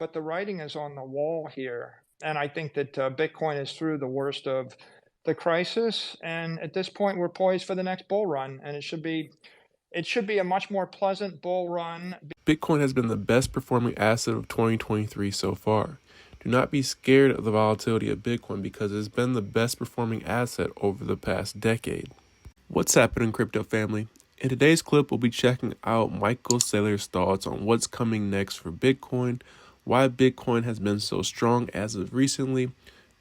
but the writing is on the wall here. And I think that Bitcoin is through the worst of the crisis, and at this point, we're poised for the next bull run, and it should be a much more pleasant bull run. Bitcoin has been the best performing asset of 2023 so far. Do not be scared of the volatility of Bitcoin because it has been the best performing asset over the past decade. What's happening, crypto family? In today's clip, we'll be checking out Michael Saylor's thoughts on what's coming next for Bitcoin, why Bitcoin has been so strong as of recently,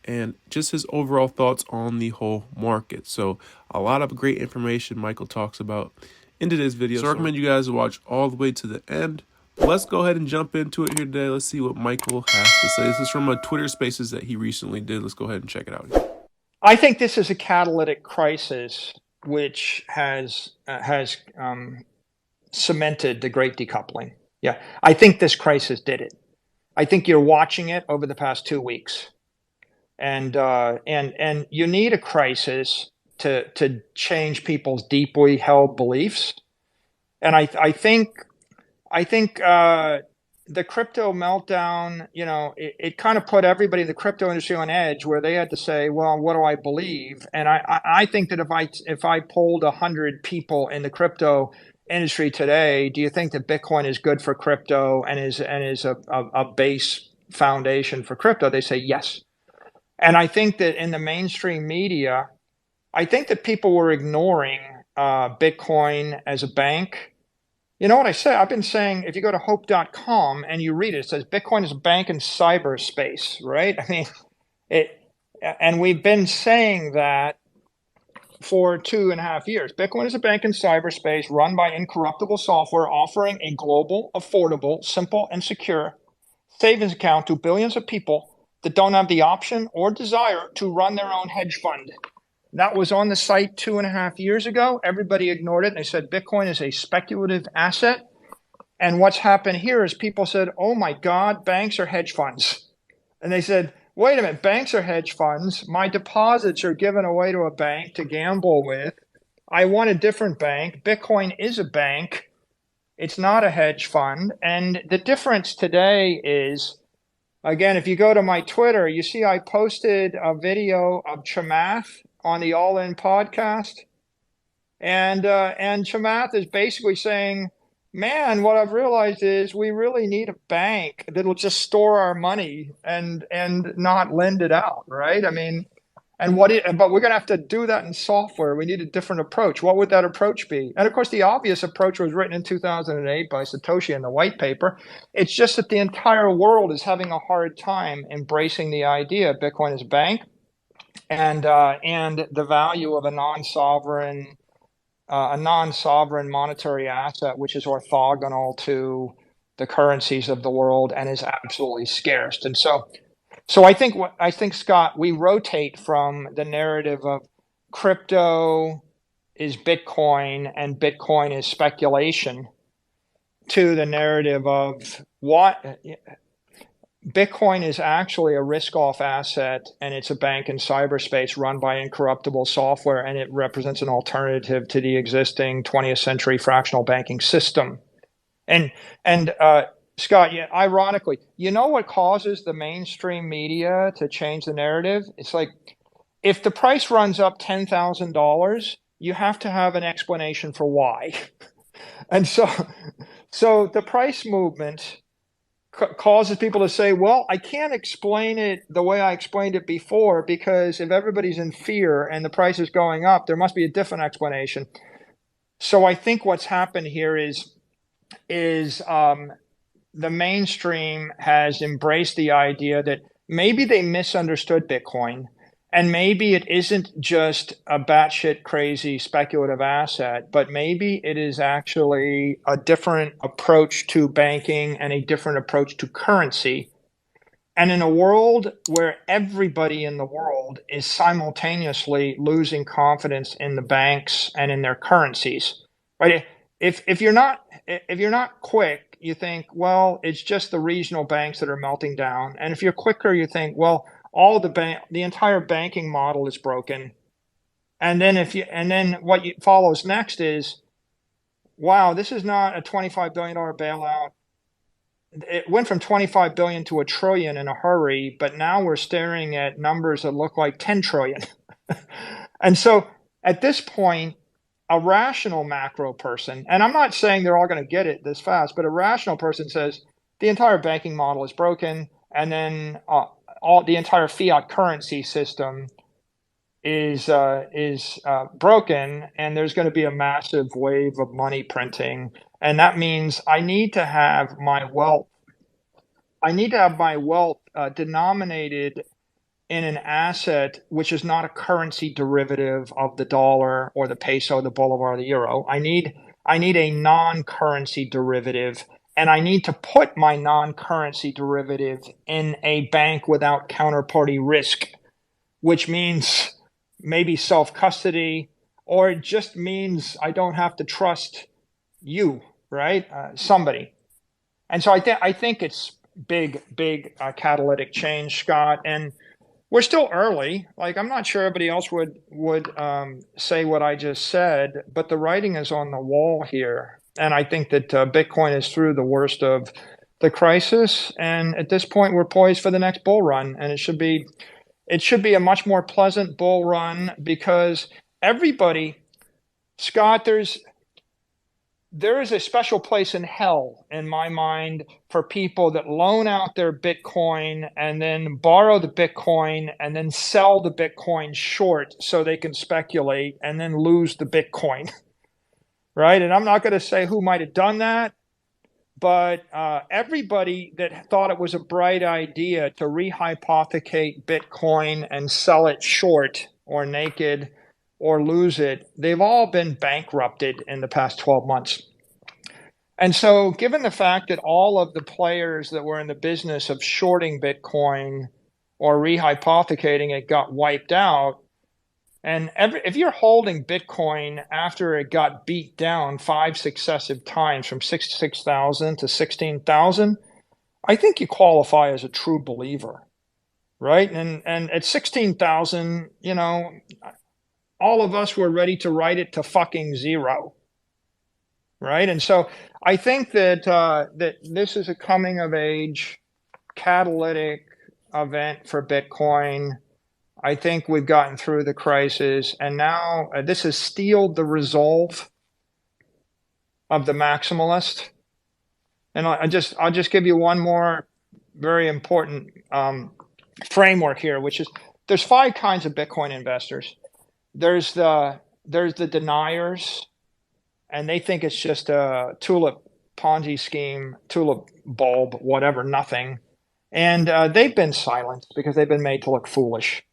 and just his overall thoughts on the whole market. So a lot of great information Michael talks about in today's video. So I recommend you guys to watch all the way to the end. But let's go ahead and jump into it here today. Let's see what Michael has to say. This is from a Twitter Spaces that he recently did. Let's go ahead and check it out. I think this is a catalytic crisis which has cemented the great decoupling. Yeah, I think this crisis did it. I think you're watching it over the past 2 weeks, and you need a crisis to change people's deeply held beliefs. And I think the crypto meltdown, it kind of put everybody in the crypto industry on edge, where they had to say, well, what do I believe? And I think that if I polled 100 people in the crypto industry today, do you think that Bitcoin is good for crypto and is a base foundation for crypto? They say yes. And I think that in the mainstream media, I think that people were ignoring Bitcoin as a bank. You know what I say? I've been saying, if you go to hope.com and you read it, it says Bitcoin is a bank in cyberspace, right? I mean, and we've been saying that for 2.5 years. Bitcoin is a bank in cyberspace run by incorruptible software, offering a global, affordable, simple, and secure savings account to billions of people that don't have the option or desire to run their own hedge fund. That was on the site 2.5 years ago. Everybody ignored it. They said Bitcoin is a speculative asset. And what's happened here is people said, oh my God, banks are hedge funds. And they said, wait a minute, banks are hedge funds. My deposits are given away to a bank to gamble with. I want a different bank. Bitcoin is a bank. It's not a hedge fund. And the difference today is, again, if you go to my Twitter, you see I posted a video of Chamath on the All In podcast, and Chamath is basically saying, man, what I've realized is we really need a bank that'll just store our money and not lend it out, right? I mean, but we're going to have to do that in software. We need a different approach. What would that approach be? And of course, the obvious approach was written in 2008 by Satoshi in the white paper. It's just that the entire world is having a hard time embracing the idea of Bitcoin as a bank, and the value of a non-sovereign monetary asset, which is orthogonal to the currencies of the world and is absolutely scarce. And so I think, Scott, we rotate from the narrative of crypto is Bitcoin and Bitcoin is speculation to the narrative of what Bitcoin is actually a risk-off asset, and it's a bank in cyberspace run by incorruptible software, and it represents an alternative to the existing 20th century fractional banking system. And Scott, yeah, ironically, you know what causes the mainstream media to change the narrative? It's like, if the price runs up $10,000, you have to have an explanation for why. And so the price movement causes people to say, well, I can't explain it the way I explained it before, because if everybody's in fear and the price is going up, there must be a different explanation. So I think what's happened here is the mainstream has embraced the idea that maybe they misunderstood Bitcoin, and maybe it isn't just a batshit crazy speculative asset, but maybe it is actually a different approach to banking and a different approach to currency. And in a world where everybody in the world is simultaneously losing confidence in the banks and in their currencies, right? If you're not quick, you think, well, it's just the regional banks that are melting down. And if you're quicker, you think, well, the entire banking model is broken. And then what follows next is, wow, this is not a $25 billion bailout. it went from 25 billion to a trillion in a hurry, but now we're staring at numbers that look like 10 trillion. And so at this point, a rational macro person, and I'm not saying they're all going to get it this fast, but a rational person says the entire banking model is broken, and then all the entire fiat currency system is broken, and there's going to be a massive wave of money printing, and that means I need to have my wealth. I need to have my wealth denominated in an asset which is not a currency derivative of the dollar or the peso, the bolivar, or the euro. I need a non-currency derivative, and I need to put my non-currency derivative in a bank without counterparty risk, which means maybe self-custody, or it just means I don't have to trust you, right? Somebody. And so I think it's big catalytic change, Scott. And we're still early. Like, I'm not sure everybody else would say what I just said, but the writing is on the wall here. And I think that Bitcoin is through the worst of the crisis. And at this point, we're poised for the next bull run. And it should be a much more pleasant bull run because everybody, Scott, there is a special place in hell in my mind for people that loan out their Bitcoin and then borrow the Bitcoin and then sell the Bitcoin short so they can speculate and then lose the Bitcoin, right? And I'm not going to say who might have done that, but everybody that thought it was a bright idea to rehypothecate Bitcoin and sell it short or naked or lose it, they've all been bankrupted in the past 12 months. And so, given the fact that all of the players that were in the business of shorting Bitcoin or rehypothecating it got wiped out, and if you're holding Bitcoin after it got beat down 5 successive times from 6,000 to 16,000, I think you qualify as a true believer, right? And at 16,000, all of us were ready to write it to fucking zero, right? And so I think that that this is a coming of age catalytic event for Bitcoin. I think we've gotten through the crisis, and now this has steeled the resolve of the maximalist. And I'll just give you one more very important framework here, which is there's 5 kinds of Bitcoin investors. There's the deniers, and they think it's just a tulip Ponzi scheme, tulip bulb, whatever, nothing. And they've been silenced because they've been made to look foolish.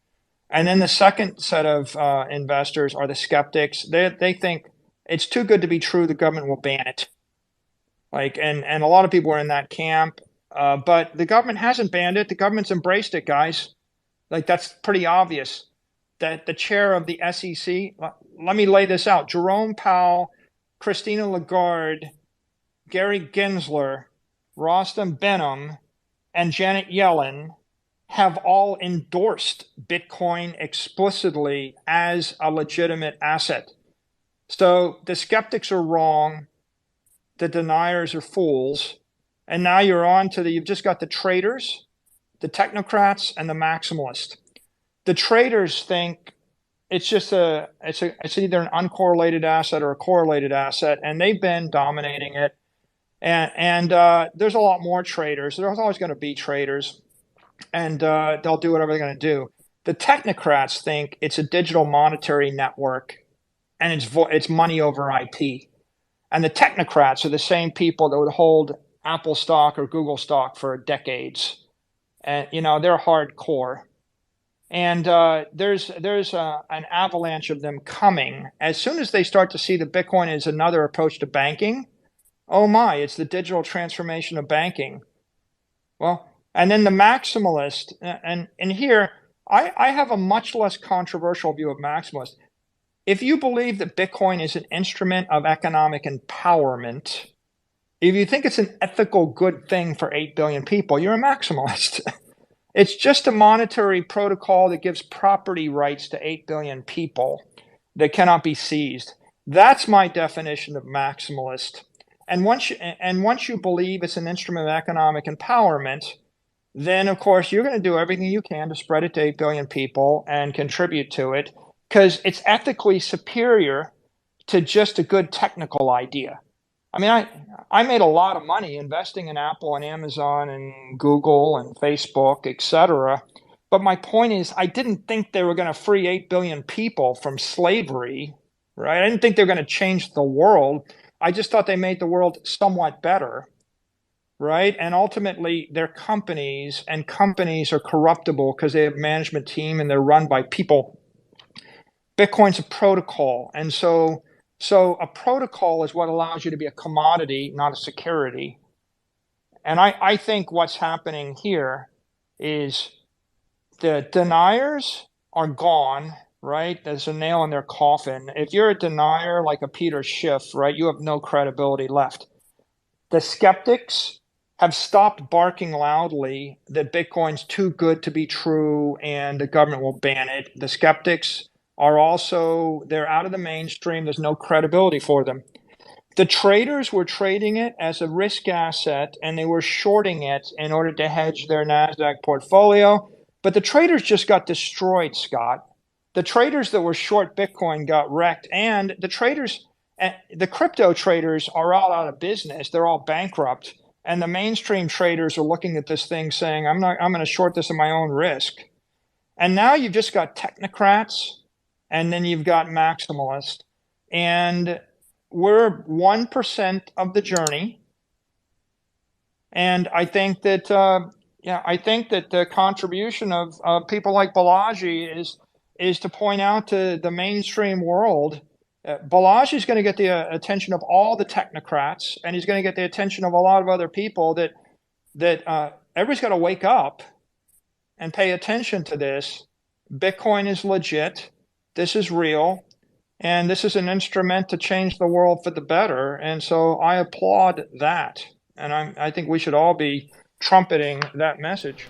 And then the second set of investors are the skeptics. They think it's too good to be true. The government will ban it. And a lot of people are in that camp. But the government hasn't banned it. The government's embraced it, guys. That's pretty obvious. That the chair of the SEC, let me lay this out. Jerome Powell, Christina Lagarde, Gary Gensler, Rostam Behnam, and Janet Yellen have all endorsed Bitcoin explicitly as a legitimate asset. So the skeptics are wrong, the deniers are fools, and now you've just got the traders, the technocrats, and the maximalists. The traders think it's either an uncorrelated asset or a correlated asset, and they've been dominating it. And there's a lot more traders. There's always going to be traders, and they'll do whatever they're going to do. The technocrats think it's a digital monetary network, and it's money over IP. And the technocrats are the same people that would hold Apple stock or Google stock for decades, and they're hardcore. And there's an avalanche of them coming as soon as they start to see that Bitcoin is another approach to banking. Oh my, it's the digital transformation of banking. Well, and then the maximalist, and here I have a much less controversial view of maximalist. If you believe that Bitcoin is an instrument of economic empowerment, if you think it's an ethical good thing for 8 billion people, you're a maximalist. It's just a monetary protocol that gives property rights to 8 billion people that cannot be seized. That's my definition of maximalist. And once you believe it's an instrument of economic empowerment, then of course you're going to do everything you can to spread it to 8 billion people and contribute to it because it's ethically superior to just a good technical idea. I mean, I made a lot of money investing in Apple and Amazon and Google and Facebook, etc. But my point is, I didn't think they were going to free 8 billion people from slavery, right? I didn't think they were going to change the world. I just thought they made the world somewhat better, right? And ultimately, they're companies, and companies are corruptible because they have a management team and they're run by people. Bitcoin's a protocol. And so a protocol is what allows you to be a commodity, not a security. And I think what's happening here is the deniers are gone, right? There's a nail in their coffin. If you're a denier like a Peter Schiff, right, you have no credibility left. The skeptics have stopped barking loudly that Bitcoin's too good to be true and the government will ban it. The skeptics are also, they're out of the mainstream. There's no credibility for them. The traders were trading it as a risk asset and they were shorting it in order to hedge their NASDAQ portfolio. But the traders just got destroyed, Scott. The traders that were short Bitcoin got wrecked. And the traders, the crypto traders are all out of business. They're all bankrupt. And the mainstream traders are looking at this thing saying, I'm going to short this at my own risk. And now you've just got technocrats. And then you've got maximalists. And we're 1% of the journey. And I think that, I think that the contribution of people like Balaji is to point out to the mainstream world, Balaji is going to get the attention of all the technocrats, and he's going to get the attention of a lot of other people that everybody's got to wake up and pay attention to this. Bitcoin is legit. This is real, and this is an instrument to change the world for the better. And so I applaud that. And I think we should all be trumpeting that message.